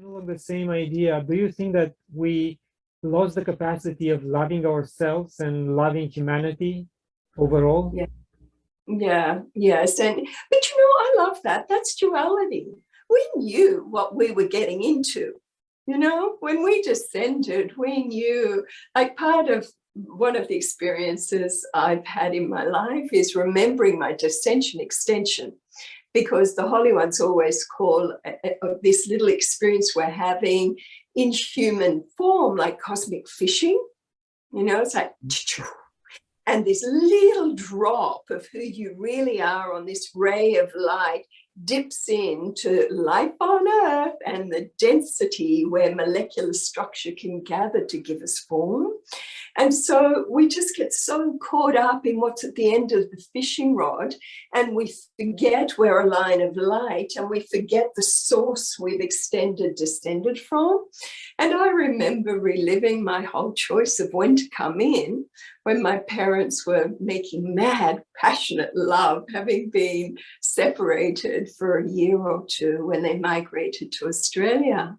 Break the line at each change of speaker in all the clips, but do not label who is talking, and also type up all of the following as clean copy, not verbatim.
along the same idea, do you think that we lost the capacity of loving ourselves and loving humanity overall?
Yeah. Yeah, yes. But I love that. That's duality. We knew what we were getting into. When we descended, we knew, like, part of one of the experiences I've had in my life is remembering my descension extension, because the Holy Ones always call this little experience we're having in human form like cosmic fishing. It's like, and this little drop of who you really are on this ray of light dips into life on Earth and the density where molecular structure can gather to give us form. And so we just get so caught up in what's at the end of the fishing rod, and we forget we're a line of light, and we forget the source we've descended from. And I remember reliving my whole choice of when to come in, when my parents were making mad, passionate love, having been separated for a year or two when they migrated to Australia.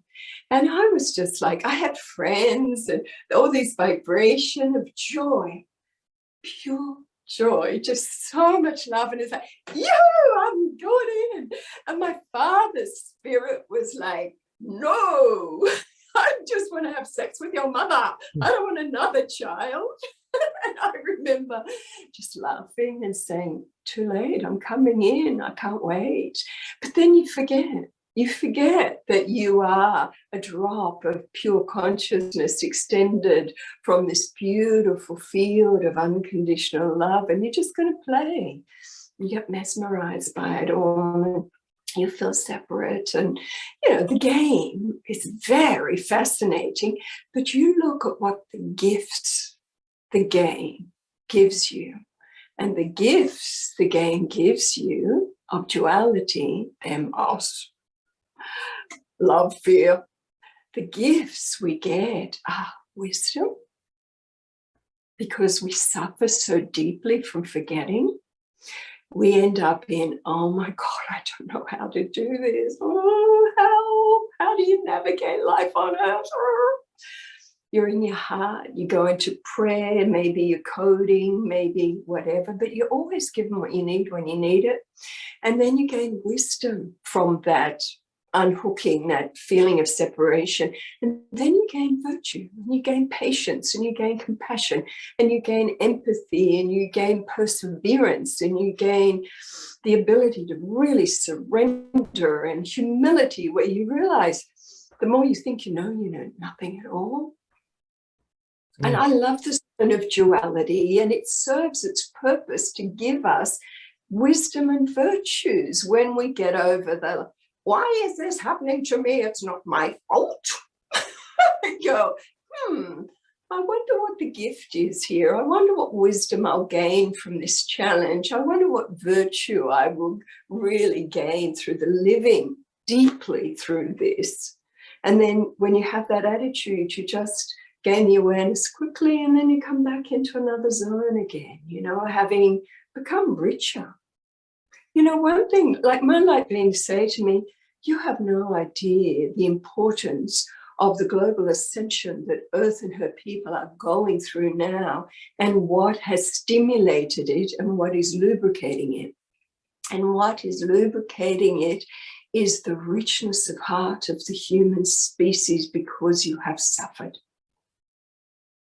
And I was just like, I had friends and all this vibration of joy, pure joy, just so much love. And it's like, I'm going in. And my father's spirit was like, no, I just want to have sex with your mother. I don't want another child. And I remember just laughing and saying, too late, I'm coming in, I can't wait. But then you forget that you are a drop of pure consciousness extended from this beautiful field of unconditional love, and you're just going to play. You get mesmerized by it all. You feel separate, and the game is very fascinating, but you look at what the gifts the game gives you, and the gifts the game gives you of duality, them, us, love, fear. The gifts we get are wisdom, because we suffer so deeply from forgetting. We end up in, oh my God, I don't know how to do this. Oh, help. How do you navigate life on Earth? You're in your heart, you go into prayer, maybe you're coding, maybe whatever, but you're always given what you need when you need it. And then you gain wisdom from that unhooking, that feeling of separation. And then you gain virtue, and you gain patience, and you gain compassion, and you gain empathy, and you gain perseverance, and you gain the ability to really surrender, and humility, where you realize the more you think you know nothing at all. And I love this kind of duality, and it serves its purpose to give us wisdom and virtues when we get over the, why is this happening to me? It's not my fault. I go, I wonder what the gift is here. I wonder what wisdom I'll gain from this challenge. I wonder what virtue I will really gain through the living deeply through this. And then when you have that attitude, you just gain the awareness quickly, and then you come back into another zone again, having become richer. One thing, like my light beings say to me, you have no idea the importance of the global ascension that Earth and her people are going through now, and what has stimulated it and what is lubricating it. And what is lubricating it is the richness of heart of the human species, because you have suffered.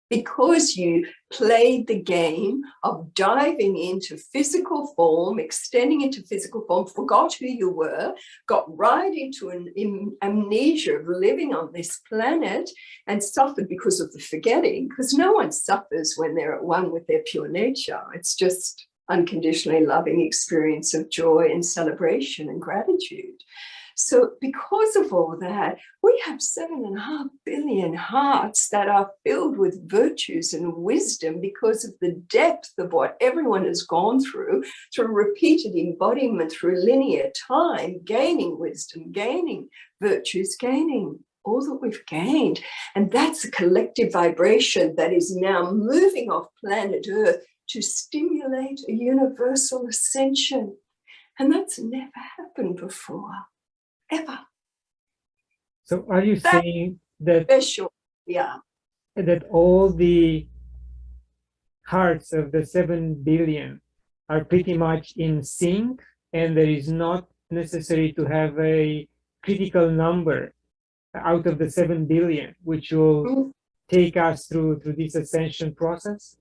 Because you played the game of diving into physical form, extending into physical form, forgot who you were, got right into an amnesia of living on this planet, and suffered because of the forgetting, because no one suffers when they're at one with their pure nature. It's just unconditionally loving experience of joy and celebration and gratitude. So because of all that, we have 7.5 billion hearts that are filled with virtues and wisdom, because of the depth of what everyone has gone through repeated embodiment, through linear time, gaining wisdom, gaining virtues, gaining all that we've gained. And that's a collective vibration that is now moving off planet Earth to stimulate a universal ascension. And that's never happened before. Ever.
So are you
That's
saying that
special. Yeah.
all the hearts of the 7 billion are pretty much in sync, and there is not necessary to have a critical number out of the 7 billion, which will
Mm.
take us through this ascension process?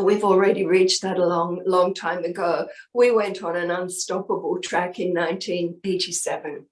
We've already reached that a long time ago. We went on an unstoppable track in 1987.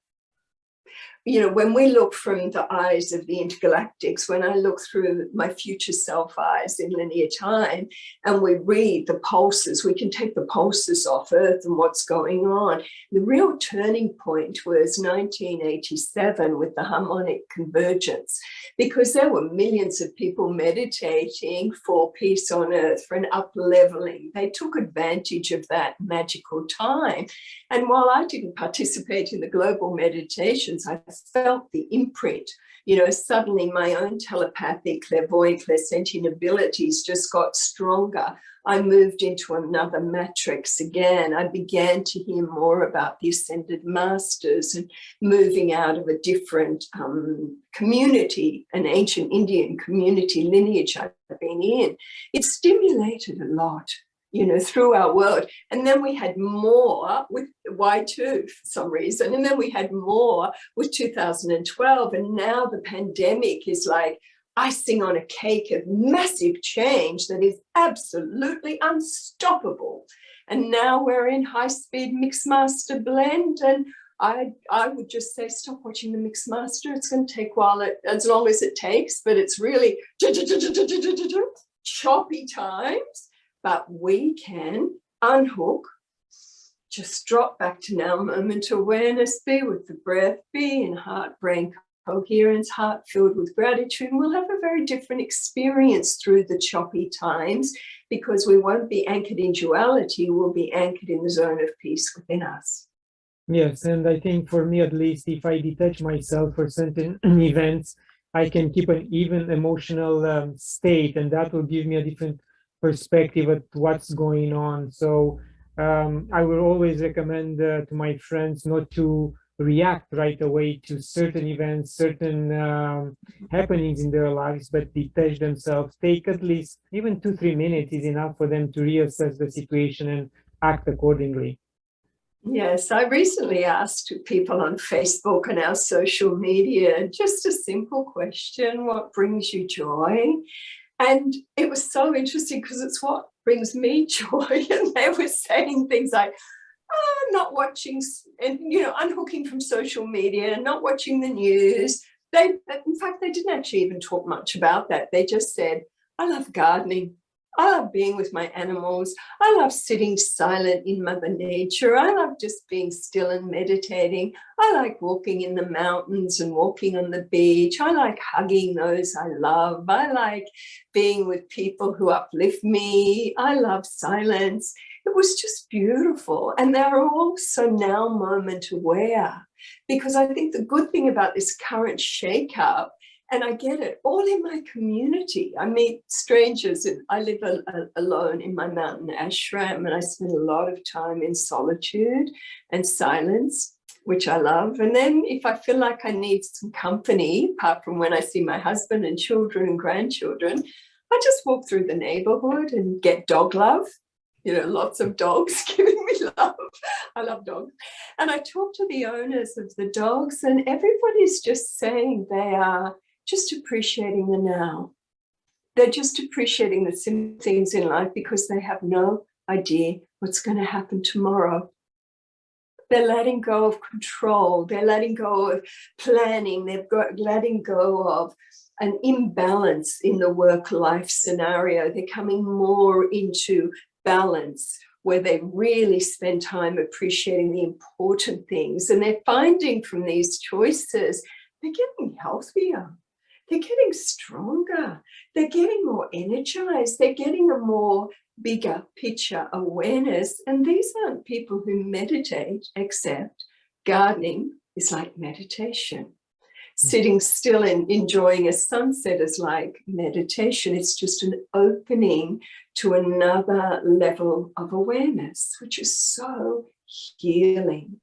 You know, when we look from the eyes of the intergalactics, when I look through my future self eyes in linear time, and we read the pulses, we can take the pulses off Earth and what's going on. The real turning point was 1987 with the harmonic convergence, because there were millions of people meditating for peace on Earth, for an up-leveling. They took advantage of that magical time. And while I didn't participate in the global meditations, I felt the imprint. You know, suddenly my own telepathic, clairvoyant, clairsentient abilities just got stronger. I moved into another matrix again. I began to hear more about the ascended masters and moving out of a different community, an ancient Indian community lineage I've been in. It stimulated a lot, you know, through our world. And then we had more with Y2 for some reason. And then we had more with 2012. And now the pandemic is like icing on a cake of massive change that is absolutely unstoppable. And now we're in high-speed mix-master blend. And I would just say, stop watching the mix master. It's going to take a while, as long as it takes, but it's really choppy times. But we can unhook, just drop back to now moment awareness, be with the breath, be in heart-brain coherence, heart filled with gratitude. We'll have a very different experience through the choppy times, because we won't be anchored in duality, we'll be anchored in the zone of peace within us.
Yes, and I think for me at least, if I detach myself for certain events, I can keep an even emotional state, and that will give me a different perspective at what's going on. So I will always recommend to my friends not to react right away to certain events, certain happenings in their lives, but detach themselves. Take at least even 2-3 minutes is enough for them to reassess the situation and act accordingly.
Yes, I recently asked people on Facebook and our social media just a simple question: what brings you joy? And it was so interesting because it's what brings me joy. And they were saying things like, oh, not watching, and you know, unhooking from social media, not watching the news. In fact, they didn't actually even talk much about that. They just said, I love gardening. I love being with my animals. I love sitting silent in Mother Nature. I love just being still and meditating. I like walking in the mountains and walking on the beach. I like hugging those I love. I like being with people who uplift me. I love silence. It was just beautiful. And they're all so now moment aware, because I think the good thing about this current shakeup, and I get it, all in my community. I meet strangers, and I live alone in my mountain ashram, and I spend a lot of time in solitude and silence, which I love. And then if I feel like I need some company, apart from when I see my husband and children and grandchildren, I just walk through the neighborhood and get dog love. You know, lots of dogs giving me love. I love dogs. And I talk to the owners of the dogs, and everybody's just saying they are just appreciating the now. They're just appreciating the simple things in life because they have no idea what's going to happen tomorrow. They're letting go of control. They're letting go of planning. They're letting go of an imbalance in the work-life scenario. They're coming more into balance, where they really spend time appreciating the important things. And they're finding from these choices, they're getting healthier. They're getting stronger. They're getting more energized. They're getting a more bigger picture awareness. And these aren't people who meditate, except gardening is like meditation. Sitting still and enjoying a sunset is like meditation. It's just an opening to another level of awareness, which is so healing.